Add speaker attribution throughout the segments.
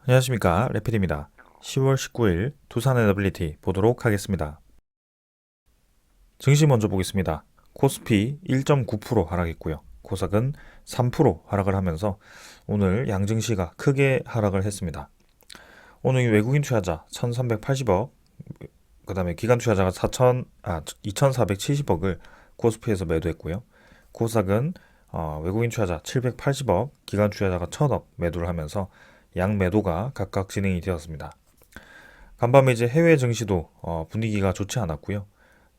Speaker 1: 안녕하십니까, 레필입니다. 10월 19일 두산 에너빌리티 보도록 하겠습니다. 증시 먼저 보겠습니다. 코스피 1.9% 하락했고요. 코스닥은 3% 하락을 하면서 오늘 양증시가 크게 하락을 했습니다. 오늘 외국인 투자자 1,380억, 그 다음에 기관 투자자가 2,470억을 코스피에서 매도했고요. 코스닥은 외국인 투자자 780억, 기관 투자자가 1,000억 매도를 하면서 양 매도가 각각 진행이 되었습니다. 간밤에 이제 해외 증시도 분위기가 좋지 않았고요.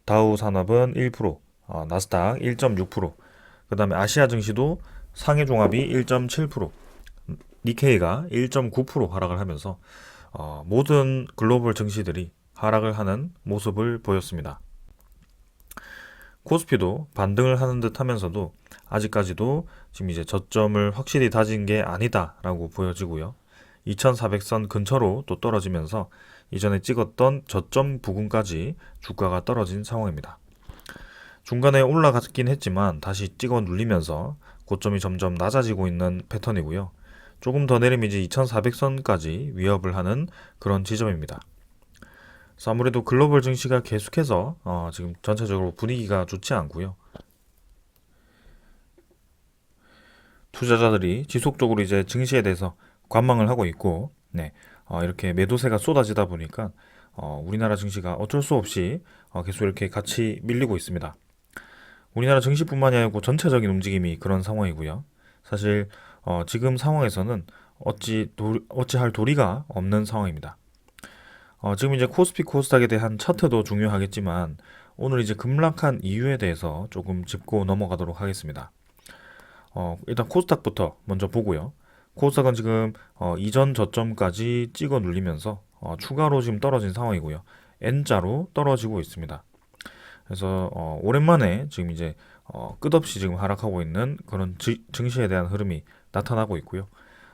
Speaker 1: 다우 산업은 1%, 나스닥 1.6%, 그 다음에 아시아 증시도 상해 종합이 1.7%, 니케이가 1.9% 하락을 하면서 모든 글로벌 증시들이 하락을 하는 모습을 보였습니다. 코스피도 반등을 하는 듯 하면서도 아직까지도 지금 이제 저점을 확실히 다진 게 아니다라고 보여지고요. 2400선 근처로 또 떨어지면서 이전에 찍었던 저점 부근까지 주가가 떨어진 상황입니다. 중간에 올라갔긴 했지만 다시 찍어 눌리면서 고점이 점점 낮아지고 있는 패턴이고요. 조금 더 내리면 이제 2400선까지 위협을 하는 그런 지점입니다. 그래서 아무래도 글로벌 증시가 계속해서 지금 전체적으로 분위기가 좋지 않고요. 투자자들이 지속적으로 이제 증시에 대해서 관망을 하고 있고, 네, 이렇게 매도세가 쏟아지다 보니까 우리나라 증시가 어쩔 수 없이 계속 이렇게 같이 밀리고 있습니다. 우리나라 증시뿐만이 아니고 전체적인 움직임이 그런 상황이고요. 사실 지금 상황에서는 어찌할 도리가 없는 상황입니다. 지금 이제 코스피 코스닥에 대한 차트도 중요하겠지만 오늘 이제 급락한 이유에 대해서 조금 짚고 넘어가도록 하겠습니다. 일단 코스닥부터 먼저 보고요. 코스닥은 지금 이전 저점까지 찍어 눌리면서 추가로 지금 떨어진 상황이고요. N자로 떨어지고 있습니다. 그래서 오랜만에 지금 이제 끝없이 지금 하락하고 있는 그런 증시에 대한 흐름이 나타나고 있고요.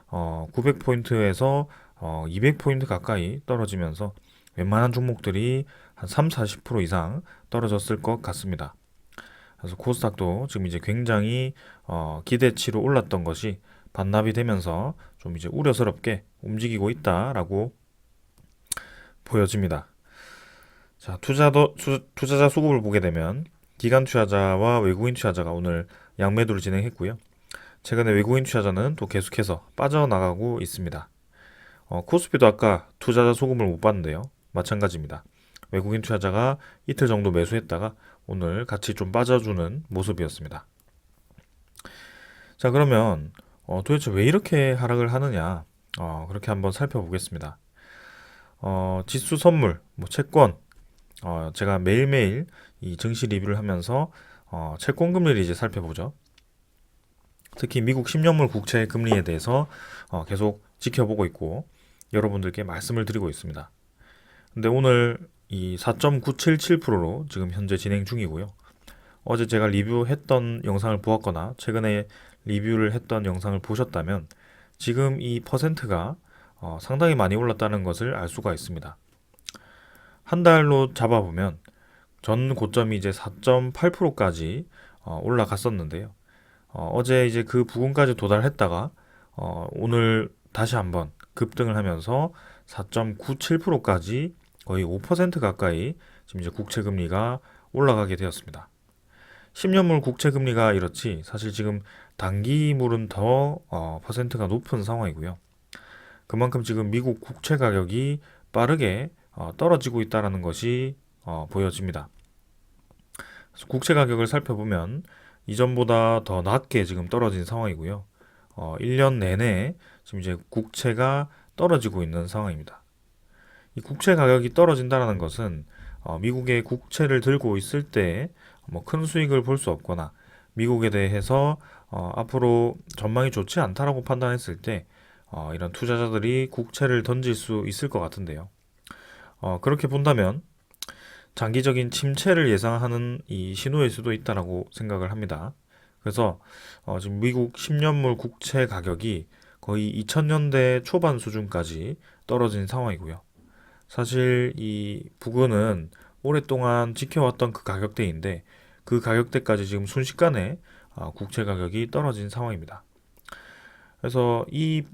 Speaker 1: 900포인트에서 200포인트 가까이 떨어지면서 웬만한 종목들이 한 3, 40% 이상 떨어졌을 것 같습니다. 그래서 코스닥도 지금 이제 굉장히 기대치로 올랐던 것이 반납이 되면서 좀 이제 우려스럽게 움직이고 있다라고 보여집니다. 자, 투자자 수급을 보게 되면 기관 투자자와 외국인 투자자가 오늘 양매도를 진행했고요. 최근에 외국인 투자자는 또 계속해서 빠져나가고 있습니다. 코스피도 아까 투자자 소금을 못 봤는데요. 마찬가지입니다. 외국인 투자자가 이틀 정도 매수했다가 오늘 같이 좀 빠져주는 모습이었습니다. 자, 그러면 도대체 왜 이렇게 하락을 하느냐? 그렇게 한번 살펴보겠습니다. 지수 선물, 뭐 채권, 제가 매일매일 이 증시 리뷰를 하면서 채권 금리를 이제 살펴보죠. 특히 미국 10년물 국채 금리에 대해서 계속 지켜보고 있고 여러분들께 말씀을 드리고 있습니다. 근데 오늘 이 4.977%로 지금 현재 진행 중이고요. 어제 제가 리뷰했던 영상을 보았거나 최근에 리뷰를 했던 영상을 보셨다면 지금 이 퍼센트가 상당히 많이 올랐다는 것을 알 수가 있습니다. 한 달로 잡아보면 전 고점이 이제 4.8%까지 올라갔었는데요. 어제 이제 그 부근까지 도달했다가 오늘 다시 한번 급등을 하면서 4.97%까지 거의 5% 가까이 지금 이제 국채 금리가 올라가게 되었습니다. 10년물 국채 금리가 이렇지 사실 지금 단기물은 더 퍼센트가 높은 상황이고요. 그만큼 지금 미국 국채 가격이 빠르게 떨어지고 있다는 것이 보여집니다. 그래서 국채 가격을 살펴보면 이전보다 더 낮게 지금 떨어진 상황이고요. 1년 내내 지금 이제 국채가 떨어지고 있는 상황입니다. 이 국채 가격이 떨어진다는 것은 미국의 국채를 들고 있을 때 뭐 큰 수익을 볼 수 없거나 미국에 대해서 앞으로 전망이 좋지 않다라고 판단했을 때 이런 투자자들이 국채를 던질 수 있을 것 같은데요. 그렇게 본다면 장기적인 침체를 예상하는 이 신호일 수도 있다라고 생각을 합니다. 그래서 지금 미국 10년물 국채 가격이 거의 2000년대 초반 수준까지 떨어진 상황이고요. 사실 이 부근은 오랫동안 지켜왔던 그 가격대인데 그 가격대까지 지금 순식간에 국채 가격이 떨어진 상황입니다. 그래서 이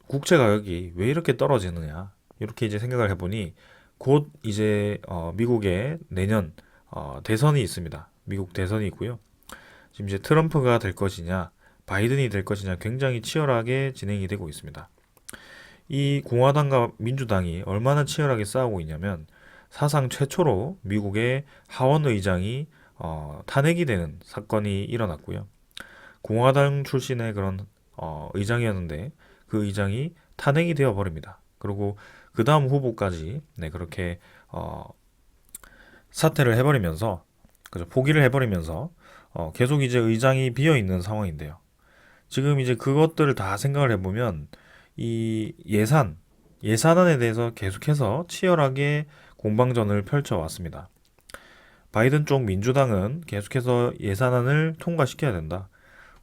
Speaker 1: 국채 가격이 왜 이렇게 떨어지느냐 이렇게 이제 생각을 해보니 곧 이제 미국의 내년 대선이 있습니다. 미국 대선이 있고요. 지금 이제 트럼프가 될 것이냐 바이든이 될 것이냐 굉장히 치열하게 진행이 되고 있습니다. 이 공화당과 민주당이 얼마나 치열하게 싸우고 있냐면 사상 최초로 미국의 하원 의장이 탄핵이 되는 사건이 일어났고요. 공화당 출신의 그런 의장이었는데 그 의장이 탄핵이 되어 버립니다. 그리고 그 다음 후보까지 네, 그렇게 사퇴를 해버리면서 그죠, 포기를 해버리면서 계속 이제 의장이 비어 있는 상황인데요. 지금 이제 그것들을 다 생각을 해보면 이 예산안에 대해서 계속해서 치열하게 공방전을 펼쳐왔습니다. 바이든 쪽 민주당은 계속해서 예산안을 통과시켜야 된다.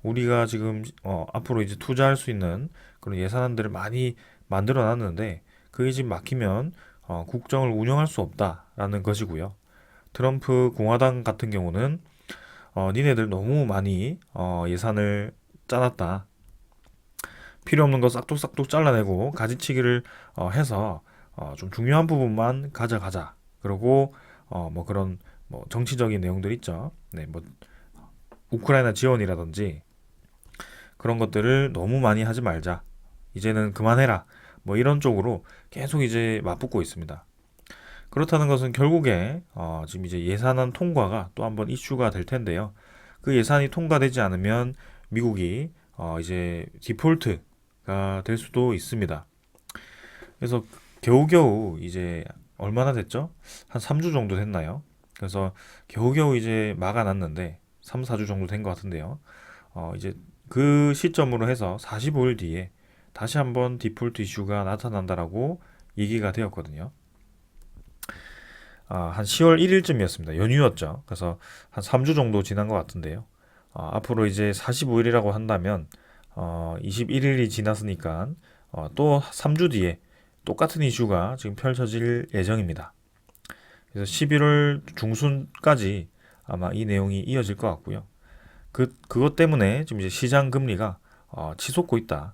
Speaker 1: 우리가 지금 앞으로 이제 투자할 수 있는 그런 예산안들을 많이 만들어 놨는데 그게 지금 막히면 국정을 운영할 수 없다라는 것이고요. 트럼프 공화당 같은 경우는 니네들 너무 많이 예산을 짜놨다. 필요 없는 거 싹둑싹둑 잘라내고 가지치기를 해서 좀 중요한 부분만 가져가자. 그리고 뭐 그런 뭐 정치적인 내용들 있죠. 네, 뭐 우크라이나 지원이라든지 그런 것들을 너무 많이 하지 말자. 이제는 그만해라. 뭐 이런 쪽으로 계속 이제 맞붙고 있습니다. 그렇다는 것은 결국에 지금 이제 예산안 통과가 또 한번 이슈가 될 텐데요. 그 예산이 통과되지 않으면 미국이 이제 디폴트가 될 수도 있습니다. 그래서 겨우겨우 이제 얼마나 됐죠? 한 3주 정도 됐나요? 그래서 겨우겨우 이제 막아놨는데 3, 4주 정도 된 것 같은데요. 이제 그 시점으로 해서 45일 뒤에 다시 한번 디폴트 이슈가 나타난다라고 얘기가 되었거든요. 한 10월 1일쯤이었습니다. 연휴였죠. 그래서 한 3주 정도 지난 것 같은데요. 앞으로 이제 45일이라고 한다면 21일이 지났으니까 또 3주 뒤에 똑같은 이슈가 지금 펼쳐질 예정입니다. 그래서 11월 중순까지 아마 이 내용이 이어질 것 같고요. 그것 때문에 지금 이제 시장 금리가 치솟고 있다.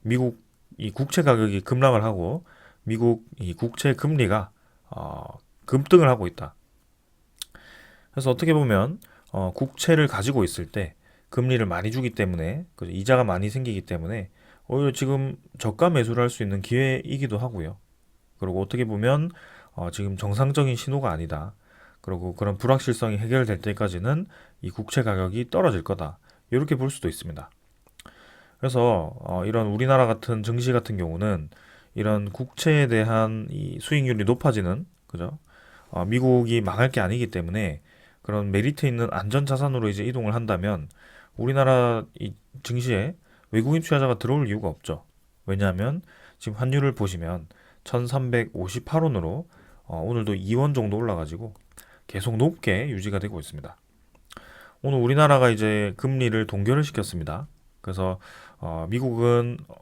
Speaker 1: 미국 이 국채 가격이 급락을 하고 미국 이 국채 금리가 급등을 하고 있다. 그래서 어떻게 보면 국채를 가지고 있을 때 금리를 많이 주기 때문에 이자가 많이 생기기 때문에 오히려 지금 저가 매수를 할 수 있는 기회이기도 하고요. 그리고 어떻게 보면 지금 정상적인 신호가 아니다. 그리고 그런 불확실성이 해결될 때까지는 이 국채 가격이 떨어질 거다. 이렇게 볼 수도 있습니다. 그래서 이런 우리나라 같은 증시 같은 경우는 이런 국채에 대한 이 수익률이 높아지는 그죠? 미국이 망할 게 아니기 때문에 그런 메리트 있는 안전 자산으로 이제 이동을 한다면 우리나라 이 증시에 외국인 투자자가 들어올 이유가 없죠. 왜냐하면 지금 환율을 보시면 1358원으로 오늘도 2원 정도 올라가지고 계속 높게 유지가 되고 있습니다. 오늘 우리나라가 이제 금리를 동결을 시켰습니다. 그래서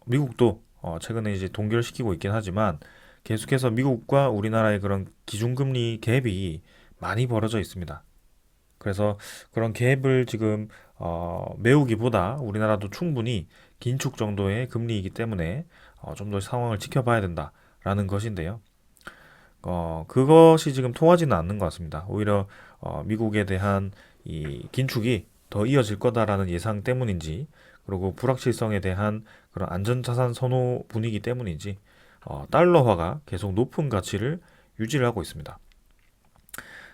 Speaker 1: 미국도 최근에 이제 동결시키고 있긴 하지만 계속해서 미국과 우리나라의 그런 기준금리 갭이 많이 벌어져 있습니다. 그래서 그런 갭을 지금 메우기보다 우리나라도 충분히 긴축 정도의 금리이기 때문에 좀 더 상황을 지켜봐야 된다라는 것인데요. 그것이 지금 통하지는 않는 것 같습니다. 오히려 미국에 대한 이 긴축이 더 이어질 거다라는 예상 때문인지, 그리고 불확실성에 대한 그런 안전자산 선호 분위기 때문인지 달러화가 계속 높은 가치를 유지를 하고 있습니다.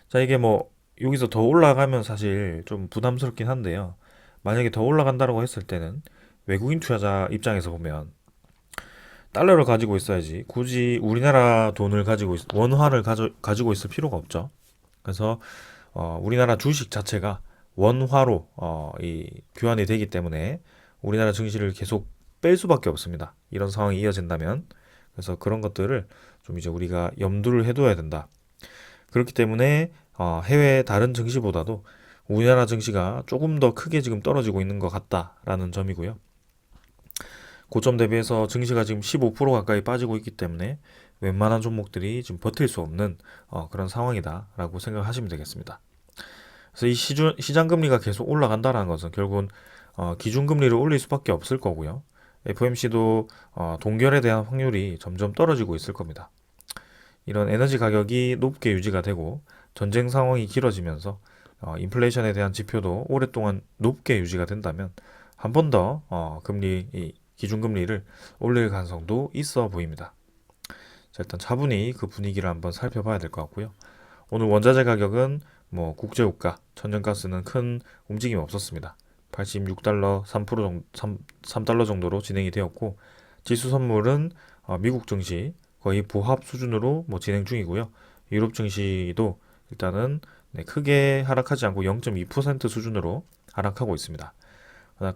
Speaker 1: 자, 이게 뭐 여기서 더 올라가면 사실 좀 부담스럽긴 한데요. 만약에 더 올라간다고 했을 때는 외국인 투자자 입장에서 보면 달러를 가지고 있어야지 굳이 우리나라 돈을 원화를 가지고 있을 필요가 없죠. 그래서 우리나라 주식 자체가 원화로 이 교환이 되기 때문에 우리나라 증시를 계속 뺄 수밖에 없습니다. 이런 상황이 이어진다면. 그래서 그런 것들을 좀 이제 우리가 염두를 해둬야 된다. 그렇기 때문에 해외 다른 증시보다도 우리나라 증시가 조금 더 크게 지금 떨어지고 있는 것 같다라는 점이고요. 고점 대비해서 증시가 지금 15% 가까이 빠지고 있기 때문에 웬만한 종목들이 지금 버틸 수 없는 그런 상황이다라고 생각하시면 되겠습니다. 그래서 이 시장 금리가 계속 올라간다는 것은 결국은 기준금리를 올릴 수밖에 없을 거고요. FOMC도 동결에 대한 확률이 점점 떨어지고 있을 겁니다. 이런 에너지 가격이 높게 유지가 되고 전쟁 상황이 길어지면서 인플레이션에 대한 지표도 오랫동안 높게 유지가 된다면 한 번 더 기준금리를 올릴 가능성도 있어 보입니다. 자, 일단 차분히 그 분위기를 한번 살펴봐야 될 것 같고요. 오늘 원자재 가격은 뭐 국제유가, 천연가스는 큰 움직임 없었습니다. 86달러 3달러 정도로 진행이 되었고 지수 선물은 미국 증시 거의 보합 수준으로 뭐 진행 중이고요. 유럽 증시도 일단은 크게 하락하지 않고 0.2% 수준으로 하락하고 있습니다.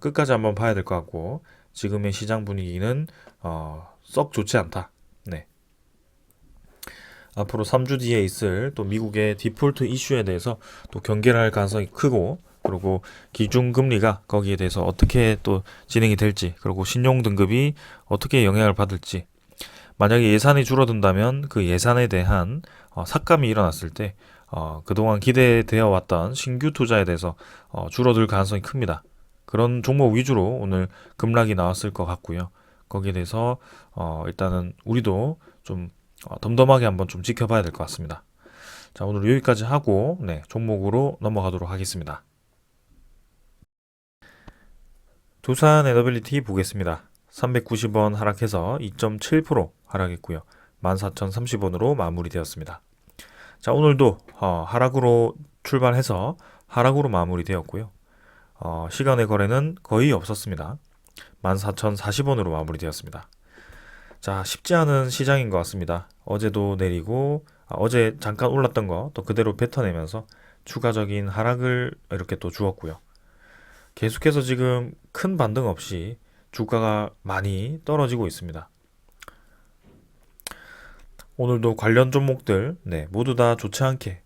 Speaker 1: 끝까지 한번 봐야 될 것 같고 지금의 시장 분위기는 썩 좋지 않다. 네. 앞으로 3주 뒤에 있을 또 미국의 디폴트 이슈에 대해서 또 경계를 할 가능성이 크고 그리고 기준금리가 거기에 대해서 어떻게 또 진행이 될지 그리고 신용등급이 어떻게 영향을 받을지 만약에 예산이 줄어든다면 그 예산에 대한 삭감이 일어났을 때 그동안 기대되어 왔던 신규 투자에 대해서 줄어들 가능성이 큽니다. 그런 종목 위주로 오늘 급락이 나왔을 것 같고요. 거기에 대해서 일단은 우리도 좀 덤덤하게 한번 좀 지켜봐야 될 것 같습니다. 자, 오늘 여기까지 하고 종목으로 넘어가도록 하겠습니다. 두산 에너빌리티 보겠습니다. 390원 하락해서 2.7% 하락했고요. 14,030원으로 마무리되었습니다. 자, 오늘도 하락으로 출발해서 하락으로 마무리되었고요. 시간의 거래는 거의 없었습니다. 14,040원으로 마무리되었습니다. 자, 쉽지 않은 시장인 것 같습니다. 어제도 내리고 어제 잠깐 올랐던 거 또 그대로 뱉어내면서 추가적인 하락을 이렇게 또 주었고요. 계속해서 지금 큰 반등 없이 주가가 많이 떨어지고 있습니다. 오늘도 관련 종목들 모두 다 좋지 않게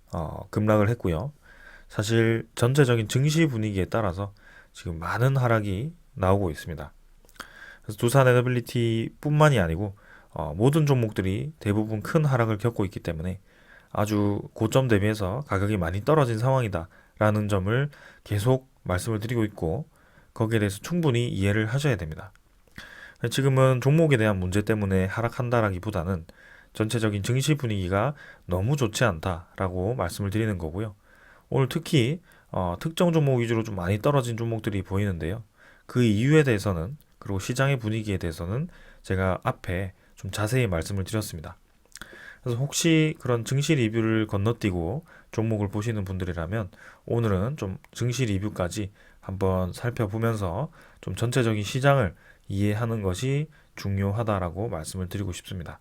Speaker 1: 급락을 했고요. 사실 전체적인 증시 분위기에 따라서 지금 많은 하락이 나오고 있습니다. 그래서 두산 에너빌리티 뿐만이 아니고 모든 종목들이 대부분 큰 하락을 겪고 있기 때문에 아주 고점 대비해서 가격이 많이 떨어진 상황이다 라는 점을 계속 말씀을 드리고 있고 거기에 대해서 충분히 이해를 하셔야 됩니다. 지금은 종목에 대한 문제 때문에 하락한다라기보다는 전체적인 증시 분위기가 너무 좋지 않다라고 말씀을 드리는 거고요. 오늘 특히 특정 종목 위주로 좀 많이 떨어진 종목들이 보이는데요. 그 이유에 대해서는 그리고 시장의 분위기에 대해서는 제가 앞에 좀 자세히 말씀을 드렸습니다. 그래서 혹시 그런 증시 리뷰를 건너뛰고 종목을 보시는 분들이라면 오늘은 좀 증시 리뷰까지 한번 살펴보면서 좀 전체적인 시장을 이해하는 것이 중요하다라고 말씀을 드리고 싶습니다.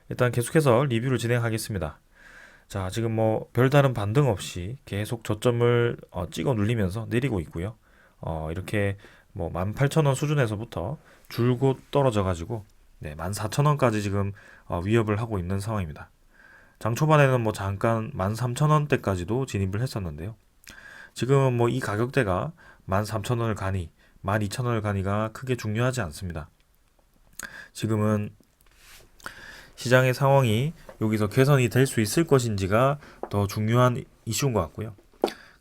Speaker 1: 일단 계속해서 리뷰를 진행하겠습니다. 자, 지금 뭐 별다른 반등 없이 계속 저점을 찍어 눌리면서 내리고 있고요. 이렇게 뭐 18,000원 수준에서부터 줄곧 떨어져 가지고 14,000원까지 지금 위협을 하고 있는 상황입니다. 장 초반에는 뭐 잠깐 13,000원대까지도 진입을 했었는데요. 지금은 뭐 이 가격대가 13,000원을 가니 12,000원을 가니가 크게 중요하지 않습니다. 지금은 시장의 상황이 여기서 개선이 될 수 있을 것인지가 더 중요한 이슈인 것 같고요.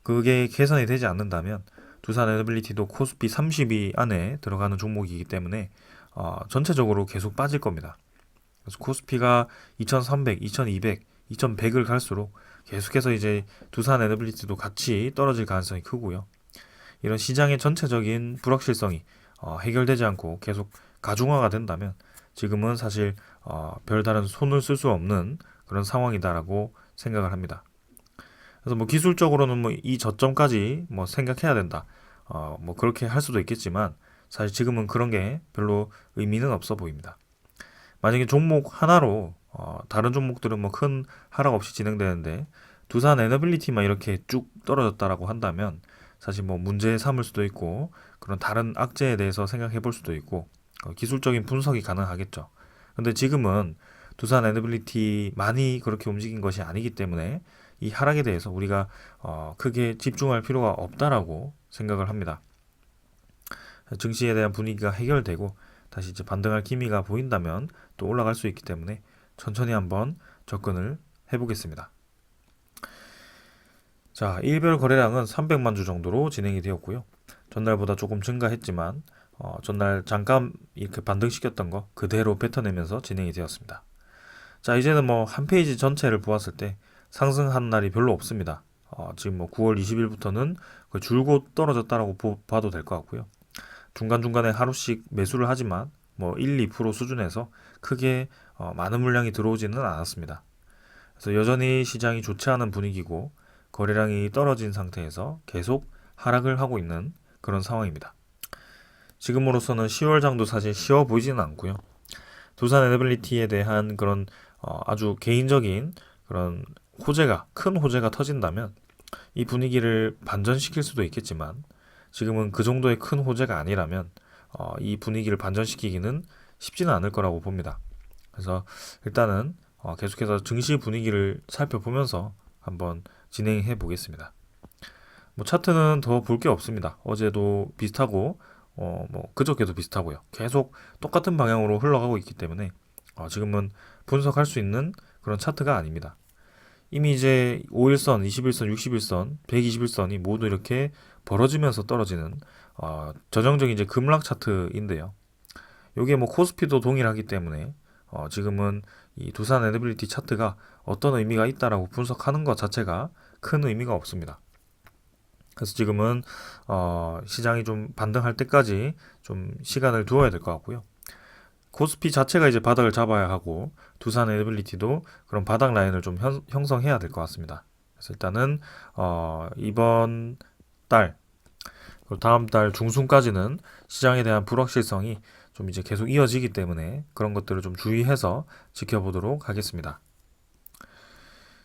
Speaker 1: 그게 개선이 되지 않는다면 두산 에너빌리티도 코스피 30위 안에 들어가는 종목이기 때문에 전체적으로 계속 빠질 겁니다. 그래서 코스피가 2300, 2200, 2100을 갈수록 계속해서 이제 두산 에너빌리티도 같이 떨어질 가능성이 크고요. 이런 시장의 전체적인 불확실성이 해결되지 않고 계속 가중화가 된다면 지금은 사실 별다른 손을 쓸 수 없는 그런 상황이다라고 생각을 합니다. 그래서 뭐 기술적으로는 뭐 이 저점까지 뭐 생각해야 된다. 뭐 그렇게 할 수도 있겠지만 사실 지금은 그런 게 별로 의미는 없어 보입니다. 만약에 종목 하나로 다른 종목들은 뭐 큰 하락 없이 진행되는데 두산 에너빌리티만 이렇게 쭉 떨어졌다라고 한다면 사실 뭐 문제 삼을 수도 있고 그런 다른 악재에 대해서 생각해 볼 수도 있고 기술적인 분석이 가능하겠죠. 근데 지금은 두산 에너빌리티 많이 그렇게 움직인 것이 아니기 때문에 이 하락에 대해서 우리가 크게 집중할 필요가 없다라고 생각을 합니다. 증시에 대한 분위기가 해결되고 다시 이제 반등할 기미가 보인다면 또 올라갈 수 있기 때문에 천천히 한번 접근을 해보겠습니다. 자, 일별 거래량은 300만 주 정도로 진행이 되었고요. 전날보다 조금 증가했지만 전날 잠깐 이렇게 반등시켰던 거 그대로 뱉어내면서 진행이 되었습니다. 자, 이제는 뭐 한 페이지 전체를 보았을 때 상승한 날이 별로 없습니다. 지금 뭐 9월 20일부터는 줄곧 떨어졌다라고 봐도 될 것 같고요. 중간중간에 하루씩 매수를 하지만 뭐 1, 2% 수준에서 크게 많은 물량이 들어오지는 않았습니다. 그래서 여전히 시장이 좋지 않은 분위기고 거래량이 떨어진 상태에서 계속 하락을 하고 있는 그런 상황입니다. 지금으로서는 10월장도 사실 쉬워 보이지는 않고요. 두산 에너빌리티에 대한 그런 아주 개인적인 그런 큰 호재가 터진다면 이 분위기를 반전시킬 수도 있겠지만 지금은 그 정도의 큰 호재가 아니라면 이 분위기를 반전시키기는 쉽지는 않을 거라고 봅니다. 그래서 일단은 계속해서 증시 분위기를 살펴보면서 한번 진행해 보겠습니다. 뭐 차트는 더 볼 게 없습니다. 어제도 비슷하고 뭐 그저께도 비슷하고요. 계속 똑같은 방향으로 흘러가고 있기 때문에 지금은 분석할 수 있는 그런 차트가 아닙니다. 이미 이제 5일선, 21선, 60일선, 121선이 모두 이렇게 벌어지면서 떨어지는 전형적인 이제 급락 차트인데요. 이게 뭐 코스피도 동일하기 때문에 지금은 이 두산 에너빌리티 차트가 어떤 의미가 있다라고 분석하는 것 자체가 큰 의미가 없습니다. 그래서 지금은 시장이 좀 반등할 때까지 좀 시간을 두어야 될 것 같고요. 코스피 자체가 이제 바닥을 잡아야 하고 두산 에너빌리티도 그런 바닥 라인을 좀 형성해야 될 것 같습니다. 그래서 일단은 이번 달 그리고 다음 달 중순까지는 시장에 대한 불확실성이 좀 이제 계속 이어지기 때문에 그런 것들을 좀 주의해서 지켜보도록 하겠습니다.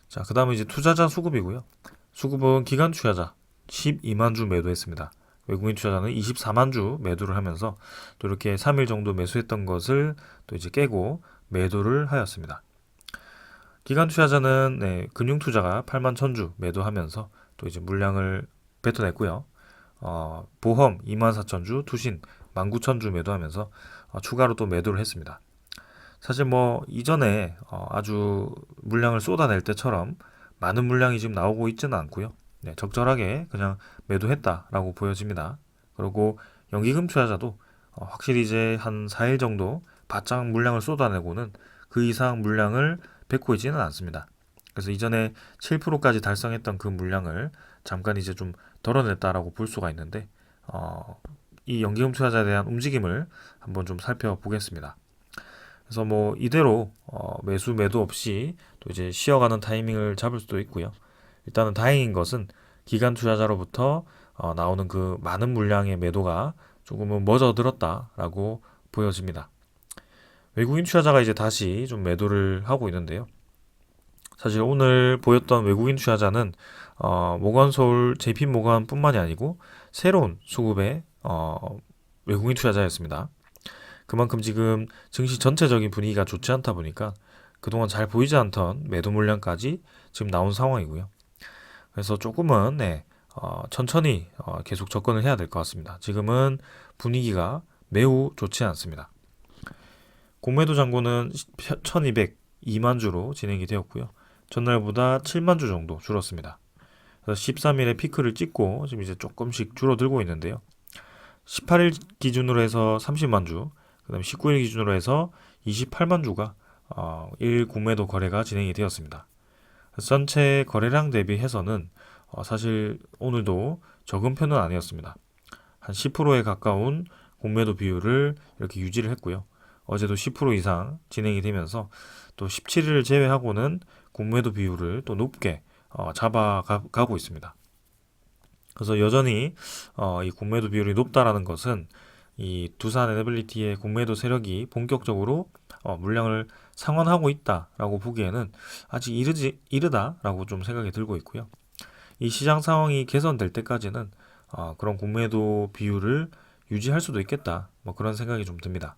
Speaker 1: 자, 그 다음에 이제 투자자 수급이고요. 수급은 기관 투자자 12만 주 매도했습니다. 외국인 투자자는 24만 주 매도를 하면서 또 이렇게 3일 정도 매수했던 것을 또 이제 깨고 매도를 하였습니다. 기관 투자자는 금융 투자가 8만 1000주 매도하면서 또 이제 물량을 뱉어냈고요. 보험 2만 4000주, 투신 19,000주 매도하면서 추가로 또 매도를 했습니다. 사실 뭐 이전에 아주 물량을 쏟아낼 때처럼 많은 물량이 지금 나오고 있지는 않고요. 적절하게 그냥 매도했다라고 보여집니다. 그리고 연기금 투자자도 확실히 이제 한 4일 정도 바짝 물량을 쏟아내고는 그 이상 물량을 뱉고 있지는 않습니다. 그래서 이전에 7%까지 달성했던 그 물량을 잠깐 이제 좀 덜어냈다라고 볼 수가 있는데 이 연기금 투자자에 대한 움직임을 한번 좀 살펴보겠습니다. 그래서 뭐 이대로 매수 매도 없이 또 이제 쉬어가는 타이밍을 잡을 수도 있고요. 일단은 다행인 것은 기관 투자자로부터 나오는 그 많은 물량의 매도가 조금은 멎어들었다라고 보여집니다. 외국인 투자자가 이제 다시 좀 매도를 하고 있는데요. 사실 오늘 보였던 외국인 투자자는 모건서울 JP모건뿐만이 아니고 새로운 수급의 외국인 투자자였습니다. 그만큼 지금 증시 전체적인 분위기가 좋지 않다 보니까 그동안 잘 보이지 않던 매도 물량까지 지금 나온 상황이고요. 그래서 조금은 천천히 계속 접근을 해야 될 것 같습니다. 지금은 분위기가 매우 좋지 않습니다. 공매도 잔고는 1202만 주로 진행이 되었고요. 전날보다 7만 주 정도 줄었습니다. 그래서 13일에 피크를 찍고 지금 이제 조금씩 줄어들고 있는데요. 18일 기준으로 해서 30만 주, 그 다음에 19일 기준으로 해서 28만 주가 일 공매도 거래가 진행이 되었습니다. 전체 거래량 대비해서는 사실 오늘도 적은 편은 아니었습니다. 한 10%에 가까운 공매도 비율을 이렇게 유지를 했고요. 어제도 10% 이상 진행이 되면서 또 17일을 제외하고는 공매도 비율을 또 높게 잡아가고 있습니다. 그래서 여전히 이 공매도 비율이 높다라는 것은 이 두산 에너빌리티의 공매도 세력이 본격적으로 물량을 상환하고 있다라고 보기에는 아직 이르다라고 좀 생각이 들고 있고요. 이 시장 상황이 개선될 때까지는 그런 공매도 비율을 유지할 수도 있겠다. 뭐 그런 생각이 좀 듭니다.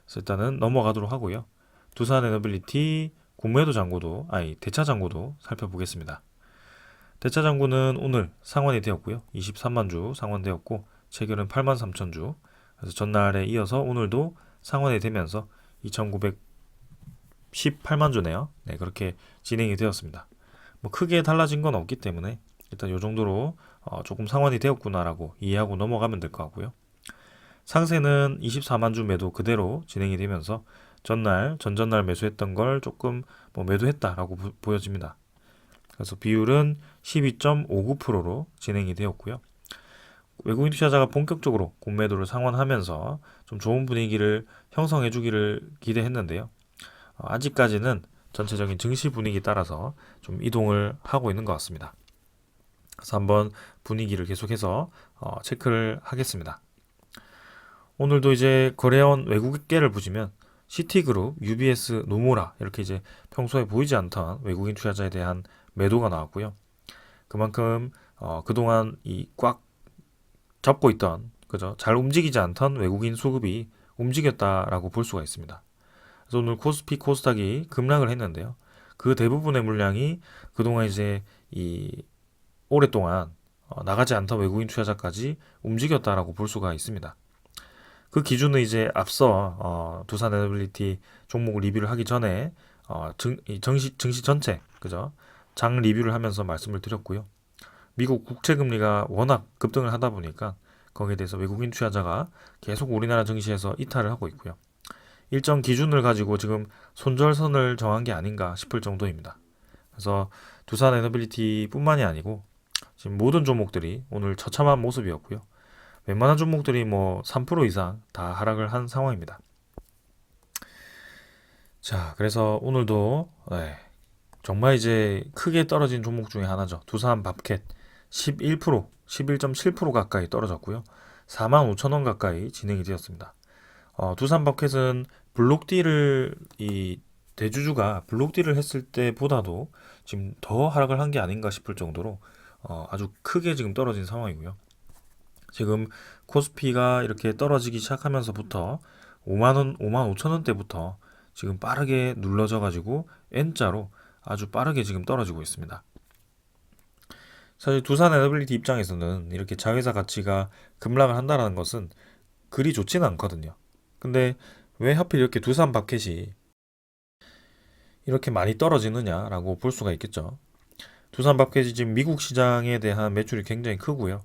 Speaker 1: 그래서 일단은 넘어가도록 하고요. 두산 에너빌리티 공매도 잔고도 대차 잔고도 살펴보겠습니다. 대차 잔고는 오늘 상환이 되었고요. 23만 주 상환되었고 체결은 8만 3천 주. 그래서 전날에 이어서 오늘도 상환이 되면서 2,918만 주네요. 네, 그렇게 진행이 되었습니다. 뭐 크게 달라진 건 없기 때문에 일단 이 정도로 조금 상환이 되었구나라고 이해하고 넘어가면 될 것 같고요. 상세는 24만 주 매도 그대로 진행이 되면서 전날, 전전날 매수했던 걸 조금 뭐 매도했다라고 보여집니다. 그래서 비율은 12.59%로 진행이 되었고요. 외국인 투자자가 본격적으로 공매도를 상환하면서 좀 좋은 분위기를 형성해 주기를 기대했는데요. 아직까지는 전체적인 증시 분위기 따라서 좀 이동을 하고 있는 것 같습니다. 그래서 한번 분위기를 계속해서 체크를 하겠습니다. 오늘도 이제 거래원 외국계를 보시면 시티그룹, UBS, 노무라 이렇게 이제 평소에 보이지 않던 외국인 투자자에 대한 매도가 나왔고요. 그만큼 그동안 이 꽉 잡고 있던 그죠? 잘 움직이지 않던 외국인 수급이 움직였다라고 볼 수가 있습니다. 그래서 오늘 코스피 코스닥이 급락을 했는데요. 그 대부분의 물량이 그동안 이제 이 오랫동안 나가지 않던 외국인 투자자까지 움직였다라고 볼 수가 있습니다. 그 기준은 이제 앞서 두산 에너빌리티 종목 리뷰를 하기 전에 증시 전체 그죠? 장 리뷰를 하면서 말씀을 드렸고요. 미국 국채 금리가 워낙 급등을 하다 보니까 거기에 대해서 외국인 투자자가 계속 우리나라 증시에서 이탈을 하고 있고요. 일정 기준을 가지고 지금 손절선을 정한 게 아닌가 싶을 정도입니다. 그래서 두산 에너빌리티뿐만이 아니고 지금 모든 종목들이 오늘 처참한 모습이었고요. 웬만한 종목들이 뭐 3% 이상 다 하락을 한 상황입니다. 자, 그래서 오늘도 정말 이제 크게 떨어진 종목 중에 하나죠. 두산 밥캣 11%, 11.7% 가까이 떨어졌고요. 45,000원 가까이 진행이 되었습니다. 두산 밥캣은 블록딜을 이 대주주가 블록딜을 했을 때보다도 지금 더 하락을 한 게 아닌가 싶을 정도로 아주 크게 지금 떨어진 상황이고요. 지금 코스피가 이렇게 떨어지기 시작하면서부터 5만 원, 5만 5천 원대부터 지금 빠르게 눌러져 가지고 N자로 아주 빠르게 지금 떨어지고 있습니다. 사실 두산 에너빌리티 입장에서는 이렇게 자회사 가치가 급락을 한다는 것은 그리 좋지는 않거든요. 근데 왜 하필 이렇게 두산 밥켓이 이렇게 많이 떨어지느냐라고 볼 수가 있겠죠. 두산 밥켓이 지금 미국 시장에 대한 매출이 굉장히 크고요.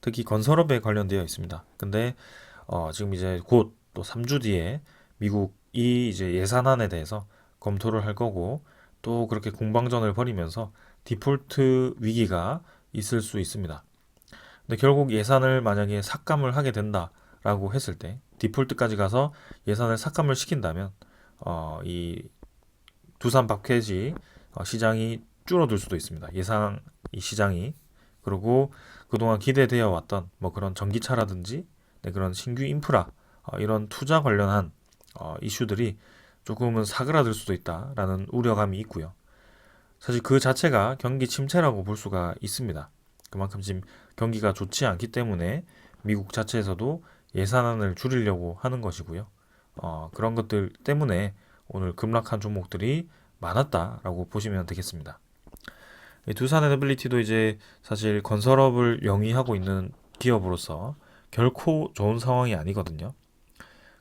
Speaker 1: 특히 건설업에 관련되어 있습니다. 근데 지금 이제 곧 또 3주 뒤에 미국이 이제 예산안에 대해서 검토를 할 거고 또 그렇게 공방전을 벌이면서 디폴트 위기가 있을 수 있습니다. 근데 결국 예산을 만약에 삭감을 하게 된다라고 했을 때 디폴트까지 가서 예산을 삭감을 시킨다면 이 두산 밥켓이 시장이 줄어들 수도 있습니다. 예상 이 시장이 그리고 그동안 기대되어 왔던 뭐 그런 전기차라든지 그런 신규 인프라 이런 투자 관련한 이슈들이 조금은 사그라들 수도 있다라는 우려감이 있고요. 사실 그 자체가 경기 침체라고 볼 수가 있습니다. 그만큼 지금 경기가 좋지 않기 때문에 미국 자체에서도 예산안을 줄이려고 하는 것이고요. 그런 것들 때문에 오늘 급락한 종목들이 많았다라고 보시면 되겠습니다. 두산 에너빌리티도 이제 사실 건설업을 영위하고 있는 기업으로서 결코 좋은 상황이 아니거든요.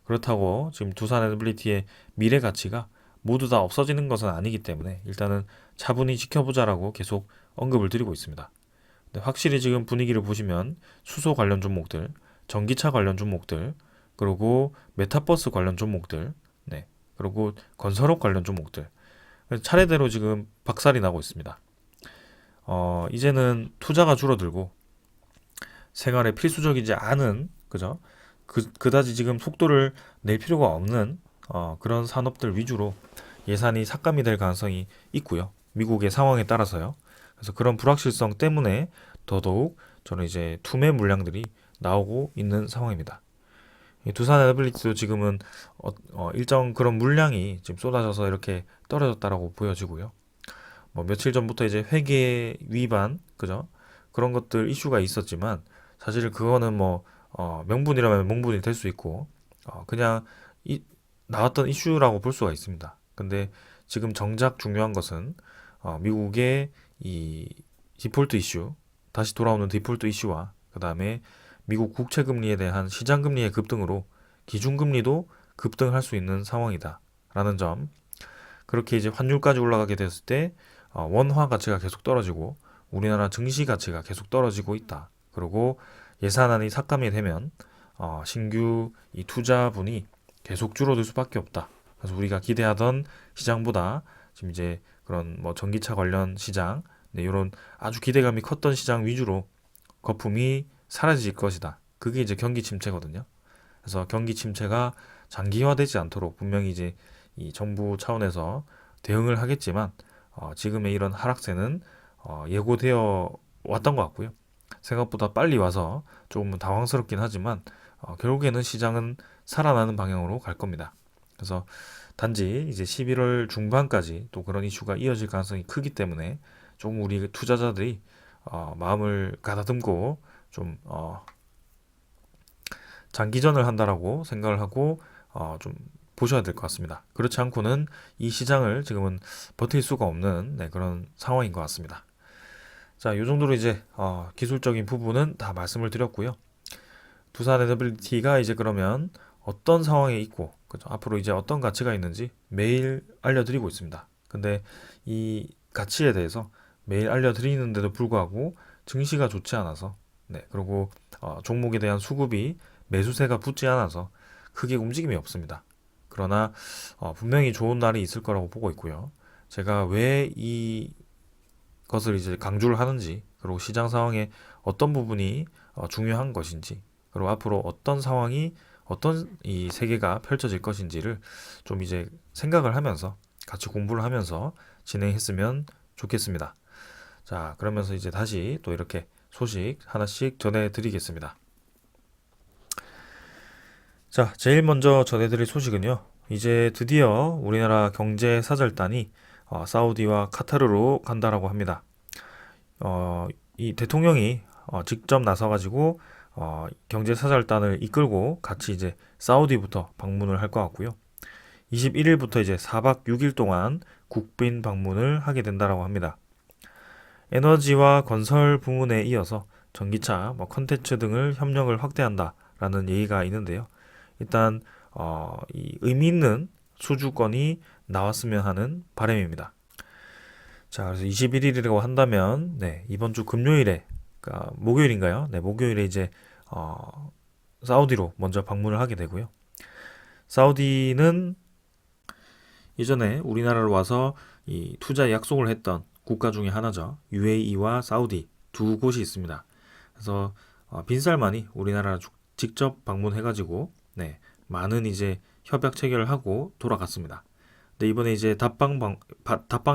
Speaker 1: 그렇다고 지금 두산 에너빌리티의 미래 가치가 모두 다 없어지는 것은 아니기 때문에 일단은 차분히 지켜보자라고 계속 언급을 드리고 있습니다. 근데 확실히 지금 분위기를 보시면 수소 관련 종목들, 전기차 관련 종목들, 그리고 메타버스 관련 종목들, 그리고 건설업 관련 종목들 차례대로 지금 박살이 나고 있습니다. 이제는 투자가 줄어들고 생활에 필수적이지 않은 그죠? 그다지 지금 속도를 낼 필요가 없는 그런 산업들 위주로 예산이 삭감이 될 가능성이 있고요. 미국의 상황에 따라서요. 그래서 그런 불확실성 때문에 더더욱 저는 이제 투매 물량들이 나오고 있는 상황입니다. 이 두산 에너빌리티도 지금은 일정 그런 물량이 지금 쏟아져서 이렇게 떨어졌다라고 보여지고요. 뭐 며칠 전부터 이제 회계 위반 그죠? 그런 것들 이슈가 있었지만 사실 그거는 뭐 명분이라면 명분이 될 수 있고 그냥 나왔던 이슈라고 볼 수가 있습니다. 근데 지금 정작 중요한 것은 미국의 이 디폴트 이슈, 다시 돌아오는 디폴트 이슈와 그 다음에 미국 국채 금리에 대한 시장 금리의 급등으로 기준 금리도 급등할 수 있는 상황이다라는 점. 그렇게 이제 환율까지 올라가게 됐을 때 원화 가치가 계속 떨어지고 우리나라 증시 가치가 계속 떨어지고 있다. 그리고 예산안이 삭감이 되면 신규 이 투자분이 계속 줄어들 수밖에 없다. 그래서 우리가 기대하던 시장보다 지금 이제 그런 뭐 전기차 관련 시장, 네, 이런 아주 기대감이 컸던 시장 위주로 거품이 사라질 것이다. 그게 이제 경기 침체거든요. 그래서 경기 침체가 장기화되지 않도록 분명히 이제 이 정부 차원에서 대응을 하겠지만 지금의 이런 하락세는 예고되어 왔던 것 같고요. 생각보다 빨리 와서 조금 당황스럽긴 하지만 결국에는 시장은 살아나는 방향으로 갈 겁니다. 그래서 단지 이제 11월 중반까지 또 그런 이슈가 이어질 가능성이 크기 때문에 조금 우리 투자자들이 마음을 가다듬고 좀 장기전을 한다라고 생각을 하고 좀 보셔야 될 것 같습니다. 그렇지 않고는 이 시장을 지금은 버틸 수가 없는 네, 그런 상황인 것 같습니다. 자, 이 정도로 이제 기술적인 부분은 다 말씀을 드렸고요. 두산 에너빌리티가 이제 그러면 어떤 상황에 있고 그죠? 앞으로 이제 어떤 가치가 있는지 매일 알려드리고 있습니다. 근데 이 가치에 대해서 매일 알려드리는데도 불구하고 증시가 좋지 않아서 네, 그리고 종목에 대한 수급이 매수세가 붙지 않아서 크게 움직임이 없습니다. 그러나 분명히 좋은 날이 있을 거라고 보고 있고요. 제가 왜 이것을 이제 강조를 하는지, 그리고 시장 상황에 어떤 부분이 중요한 것인지, 그리고 앞으로 어떤 상황이 어떤 이 세계가 펼쳐질 것인지를 좀 이제 생각을 하면서 같이 공부를 하면서 진행했으면 좋겠습니다. 자, 그러면서 이제 다시 또 이렇게 소식 하나씩 전해드리겠습니다. 자, 제일 먼저 전해드릴 소식은요. 이제 드디어 우리나라 경제사절단이 사우디와 카타르로 간다라고 합니다. 이 대통령이 직접 나서가지고 경제사절단을 이끌고 같이 이제 사우디부터 방문을 할 것 같고요. 21일부터 이제 4박 6일 동안 국빈 방문을 하게 된다라고 합니다. 에너지와 건설 부문에 이어서 전기차, 뭐 컨텐츠 등을 협력을 확대한다라는 얘기가 있는데요. 일단 이 의미 있는 수주권이 나왔으면 하는 바람입니다. 자, 그래서 21일이라고 한다면 네, 이번 주 금요일에 그러니까 목요일인가요? 네, 목요일에 이제 사우디로 먼저 방문을 하게 되고요. 사우디는 이전에 우리나라로 와서 이 투자 약속을 했던 국가 중에 하나죠. UAE와 사우디 두 곳이 있습니다. 그래서 빈살만이 우리나라 직접 방문해가지고 네, 많은 이제 협약 체결을 하고 돌아갔습니다. 근데 이번에 이제 답방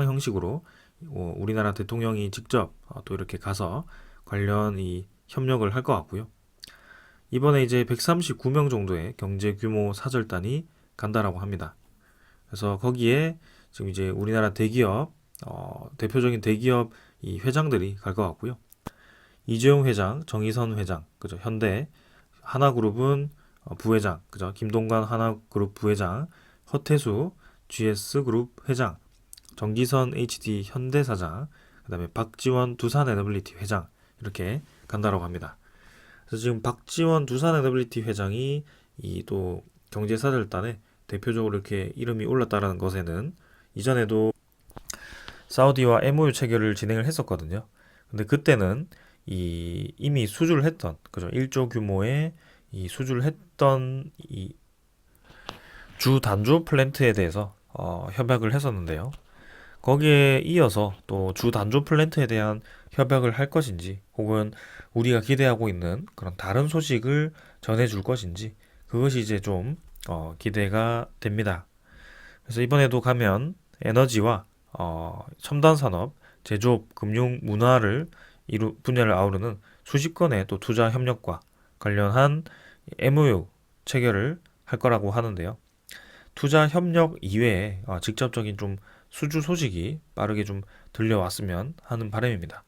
Speaker 1: 형식으로 우리나라 대통령이 직접 또 이렇게 가서 관련 이 협력을 할 것 같고요. 이번에 이제 139명 정도의 경제 규모 사절단이 간다라고 합니다. 그래서 거기에 지금 이제 우리나라 대기업 대표적인 대기업 이 회장들이 갈 것 같고요. 이재용 회장, 정의선 회장, 그죠? 현대 하나그룹은 부회장, 그죠? 김동관 하나그룹 부회장, 허태수 GS그룹 회장, 정기선 HD 현대 사장, 그다음에 박지원 두산 에너빌리티 회장 이렇게 간다라고 합니다. 그래서 지금 박지원 두산 에너빌리티 회장이 이 또 경제사절단에 대표적으로 이렇게 이름이 올랐다라는 것에는 이전에도 사우디와 MOU 체결을 진행을 했었거든요. 근데 그때는 이미 수주를 했던 그죠? 1조 규모의 이 수주를 했던 이 주 단조 플랜트에 대해서 협약을 했었는데요. 거기에 이어서 또 주 단조 플랜트에 대한 협약을 할 것인지 혹은 우리가 기대하고 있는 그런 다른 소식을 전해줄 것인지 그것이 이제 좀 기대가 됩니다. 그래서 이번에도 가면 에너지와 첨단 산업, 제조업, 금융, 문화를 분야를 아우르는 수십 건의 또 투자 협력과 관련한 MOU 체결을 할 거라고 하는데요. 투자 협력 이외에 직접적인 좀 수주 소식이 빠르게 좀 들려왔으면 하는 바람입니다.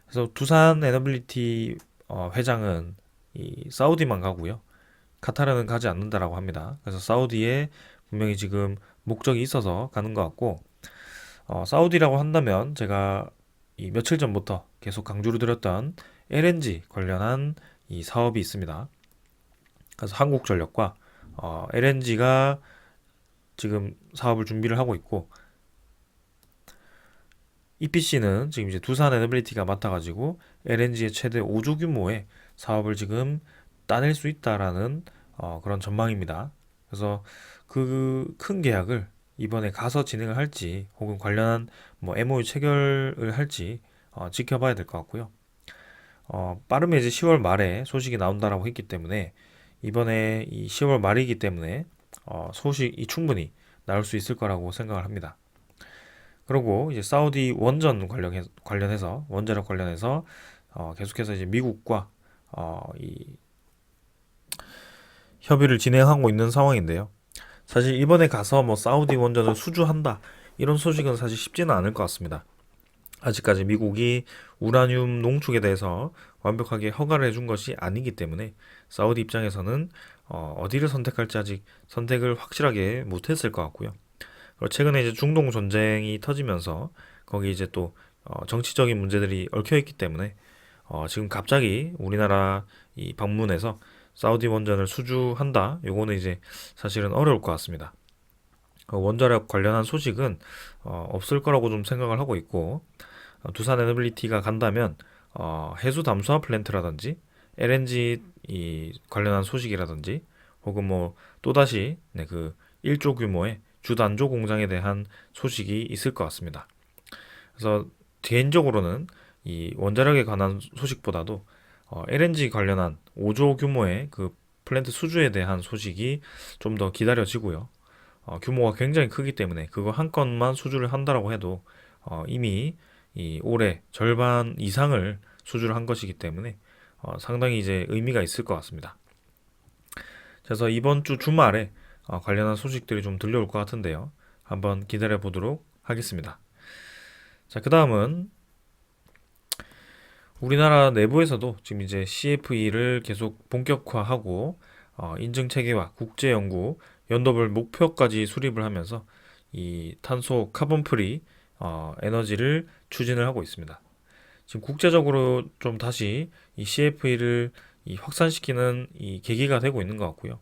Speaker 1: 그래서 두산 에너빌리티 회장은 이 사우디만 가고요. 카타르는 가지 않는다라고 합니다. 그래서 사우디에 분명히 지금 목적이 있어서 가는 것 같고 사우디라고 한다면 제가 이 며칠 전부터 계속 강조를 드렸던 LNG 관련한 이 사업이 있습니다. 그래서 한국전력과 LNG가 지금 사업을 준비를 하고 있고 EPC는 지금 이제 두산 에너빌리티가 맡아가지고 LNG의 최대 5조 규모의 사업을 지금 따낼 수 있다라는 그런 전망입니다. 그래서 그 큰 계약을 이번에 가서 진행을 할지 혹은 관련한 뭐 MOU 체결을 할지 지켜봐야 될 것 같고요. 빠르면 이제 10월 말에 소식이 나온다라고 했기 때문에 이번에 이 10월 말이기 때문에 소식이 충분히 나올 수 있을 거라고 생각을 합니다. 그리고 이제 사우디 원전 관련해서 원자력 관련해서 계속해서 이제 미국과 이 협의를 진행하고 있는 상황인데요. 사실 이번에 가서 뭐 사우디 원전을 수주한다 이런 소식은 사실 쉽지는 않을 것 같습니다. 아직까지 미국이 우라늄 농축에 대해서 완벽하게 허가를 해준 것이 아니기 때문에 사우디 입장에서는 어디를 선택할지 아직 선택을 확실하게 못했을 것 같고요. 그리고 최근에 이제 중동 전쟁이 터지면서 거기 이제 또 정치적인 문제들이 얽혀 있기 때문에 지금 갑자기 우리나라 이 방문해서 사우디 원전을 수주한다. 요거는 이제 사실은 어려울 것 같습니다. 원자력 관련한 소식은 없을 거라고 좀 생각을 하고 있고 두산 에너빌리티가 간다면 해수 담수화 플랜트라든지 LNG 이 관련한 소식이라든지 혹은 뭐 또다시 네, 그 1조 규모의 주단조 공장에 대한 소식이 있을 것 같습니다. 그래서 개인적으로는 이 원자력에 관한 소식보다도 LNG 관련한 5조 규모의 그 플랜트 수주에 대한 소식이 좀 더 기다려지고요. 규모가 굉장히 크기 때문에 그거 한 건만 수주를 한다라고 해도 이미 이 올해 절반 이상을 수주를 한 것이기 때문에 상당히 이제 의미가 있을 것 같습니다. 그래서 이번 주 주말에 관련한 소식들이 좀 들려올 것 같은데요. 한번 기다려 보도록 하겠습니다. 자, 그 다음은 우리나라 내부에서도 지금 이제 CFE를 계속 본격화하고 인증 체계와 국제 연구, 연도별 목표까지 수립을 하면서 이 탄소 카본 프리 에너지를 추진을 하고 있습니다. 지금 국제적으로 좀 다시 이 CFE를 이 확산시키는 이 계기가 되고 있는 것 같고요.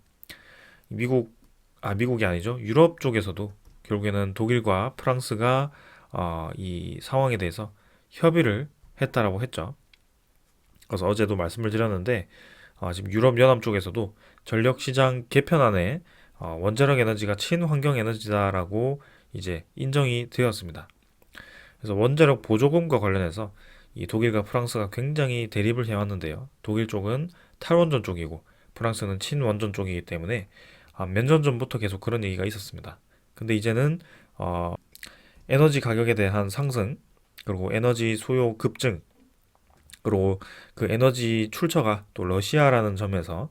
Speaker 1: 미국이 아니죠. 유럽 쪽에서도 결국에는 독일과 프랑스가 이 상황에 대해서 협의를 했다라고 했죠. 그래서 어제도 말씀을 드렸는데 지금 유럽 연합 쪽에서도 전력 시장 개편안에 원자력 에너지가 친환경 에너지다라고 이제 인정이 되었습니다. 그래서 원자력 보조금과 관련해서 이 독일과 프랑스가 굉장히 대립을 해왔는데요. 독일 쪽은 탈원전 쪽이고 프랑스는 친원전 쪽이기 때문에 몇 년 전부터 계속 그런 얘기가 있었습니다. 근데 이제는 에너지 가격에 대한 상승 그리고 에너지 소요 급증 그리고 그 에너지 출처가 또 러시아라는 점에서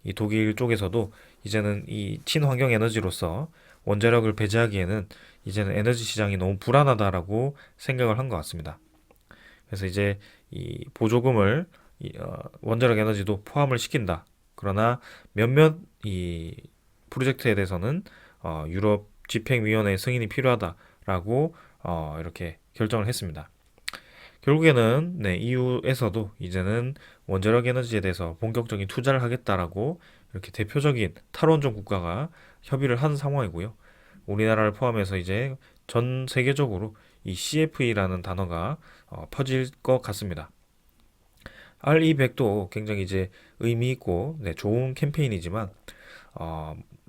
Speaker 1: 이 독일 쪽에서도 이제는 이 친환경 에너지로서 원자력을 배제하기에는 이제는 에너지 시장이 너무 불안하다라고 생각을 한 것 같습니다. 그래서 이제 이 보조금을 원자력 에너지도 포함을 시킨다. 그러나 몇몇 이 프로젝트에 대해서는 유럽 집행위원회 승인이 필요하다라고 이렇게 결정을 했습니다. 결국에는 네, EU에서도 이제는 원자력 에너지에 대해서 본격적인 투자를 하겠다라고 이렇게 대표적인 탈원전 국가가 협의를 한 상황이고요. 우리나라를 포함해서 이제 전 세계적으로 이 CFE라는 단어가 퍼질 것 같습니다. RE100도 굉장히 이제 의미 있고 네, 좋은 캠페인이지만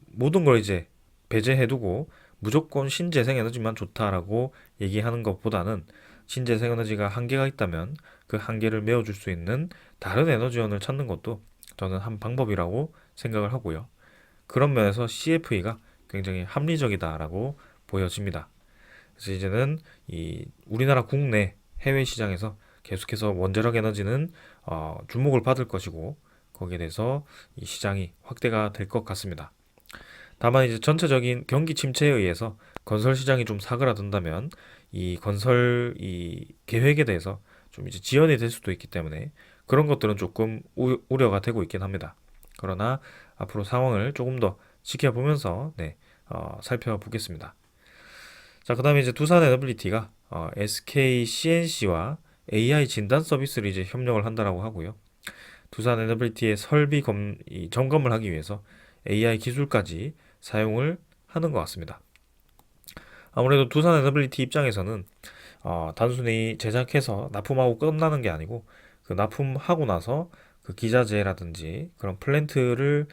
Speaker 1: 모든 걸 이제 배제해두고 무조건 신재생 에너지만 좋다라고 얘기하는 것보다는 신재생 에너지가 한계가 있다면 그 한계를 메워줄 수 있는 다른 에너지원을 찾는 것도 저는 한 방법이라고 생각을 하고요. 그런 면에서 CFE가 굉장히 합리적이다라고 보여집니다. 그래서 이제는 이 우리나라 국내 해외 시장에서 계속해서 원자력 에너지는 주목을 받을 것이고 거기에 대해서 이 시장이 확대가 될 것 같습니다. 다만 이제 전체적인 경기 침체에 의해서 건설 시장이 좀 사그라든다면 이 건설 이 계획에 대해서 좀 이제 지연이 될 수도 있기 때문에 그런 것들은 조금 우려가 되고 있긴 합니다. 그러나 앞으로 상황을 조금 더 지켜보면서 네, 살펴보겠습니다. 자, 그다음에 이제 두산 에너빌리티가 SK CNC와 AI 진단 서비스를 이제 협력을 한다라고 하고요. 두산 에너빌리티의 이 점검을 하기 위해서 AI 기술까지 사용을 하는 것 같습니다. 아무래도 두산 에너빌리티 입장에서는 단순히 제작해서 납품하고 끝나는 게 아니고 그 납품하고 나서 그 기자재라든지 그런 플랜트를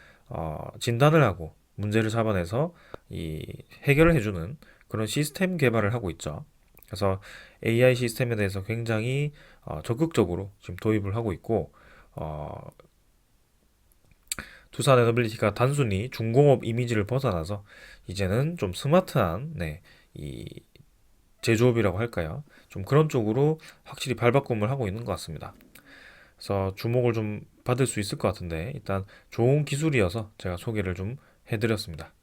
Speaker 1: 진단을 하고 문제를 잡아내서 이 해결을 해주는 그런 시스템 개발을 하고 있죠. 그래서 AI 시스템에 대해서 굉장히 적극적으로 지금 도입을 하고 있고 어, 두산 에너빌리티가 단순히 중공업 이미지를 벗어나서 이제는 좀 스마트한 이 제조업이라고 할까요? 좀 그런 쪽으로 확실히 발바꿈을 하고 있는 것 같습니다. 그래서 주목을 좀 받을 수 있을 것 같은데 일단 좋은 기술이어서 제가 소개를 좀 해드렸습니다.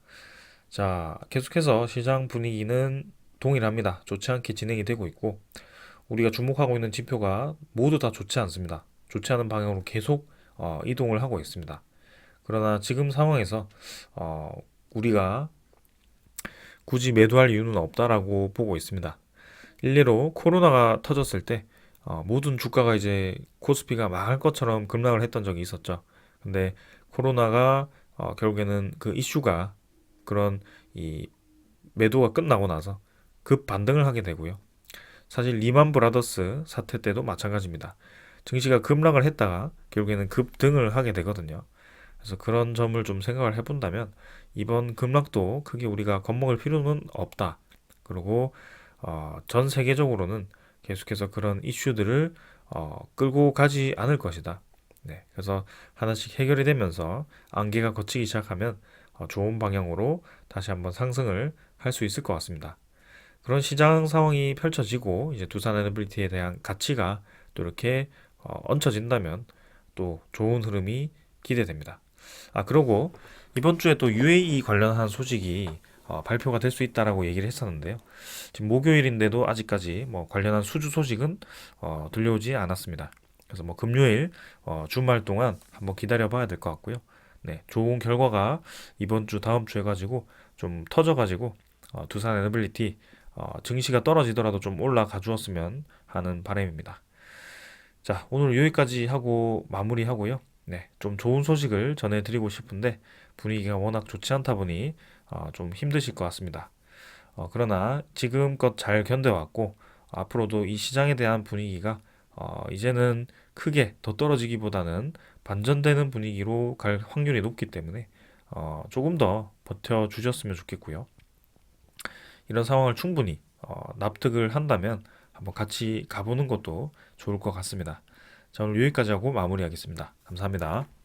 Speaker 1: 자, 계속해서 시장 분위기는 동일합니다. 좋지 않게 진행이 되고 있고 우리가 주목하고 있는 지표가 모두 다 좋지 않습니다. 좋지 않은 방향으로 계속 이동을 하고 있습니다. 그러나 지금 상황에서 어, 우리가 굳이 매도할 이유는 없다라고 보고 있습니다. 일례로 코로나가 터졌을 때 모든 주가가 이제 코스피가 망할 것처럼 급락을 했던 적이 있었죠. 근데 코로나가 결국에는 그 이슈가 그런 이 매도가 끝나고 나서 급 반등을 하게 되고요. 사실 리만 브라더스 사태 때도 마찬가지입니다. 증시가 급락을 했다가 결국에는 급등을 하게 되거든요. 그래서 그런 점을 좀 생각을 해본다면 이번 급락도 크게 우리가 겁먹을 필요는 없다. 그리고 전 세계적으로는 계속해서 그런 이슈들을 끌고 가지 않을 것이다. 네, 그래서 하나씩 해결이 되면서 안개가 걷히기 시작하면 좋은 방향으로 다시 한번 상승을 할 수 있을 것 같습니다. 그런 시장 상황이 펼쳐지고 이제 두산 에너빌리티에 대한 가치가 또 이렇게 얹혀진다면 또 좋은 흐름이 기대됩니다. 아, 그리고 이번 주에 또 UAE 관련한 소식이 발표가 될 수 있다라고 얘기를 했었는데요. 지금 목요일인데도 아직까지 뭐 관련한 수주 소식은 들려오지 않았습니다. 그래서 뭐 금요일 주말 동안 한번 기다려 봐야 될 것 같고요. 네, 좋은 결과가 이번 주 다음 주 해가지고 좀 터져가지고 두산 에너빌리티 증시가 떨어지더라도 좀 올라가 주었으면 하는 바람입니다. 자, 오늘 여기까지 하고 마무리하고요. 네, 좀 좋은 소식을 전해드리고 싶은데 분위기가 워낙 좋지 않다 보니 좀 힘드실 것 같습니다. 그러나 지금껏 잘 견뎌왔고 앞으로도 이 시장에 대한 분위기가 이제는 크게 더 떨어지기보다는 반전되는 분위기로 갈 확률이 높기 때문에 조금 더 버텨주셨으면 좋겠고요. 이런 상황을 충분히 납득을 한다면 한번 같이 가보는 것도 좋을 것 같습니다. 자, 오늘 여기까지 하고 마무리하겠습니다. 감사합니다.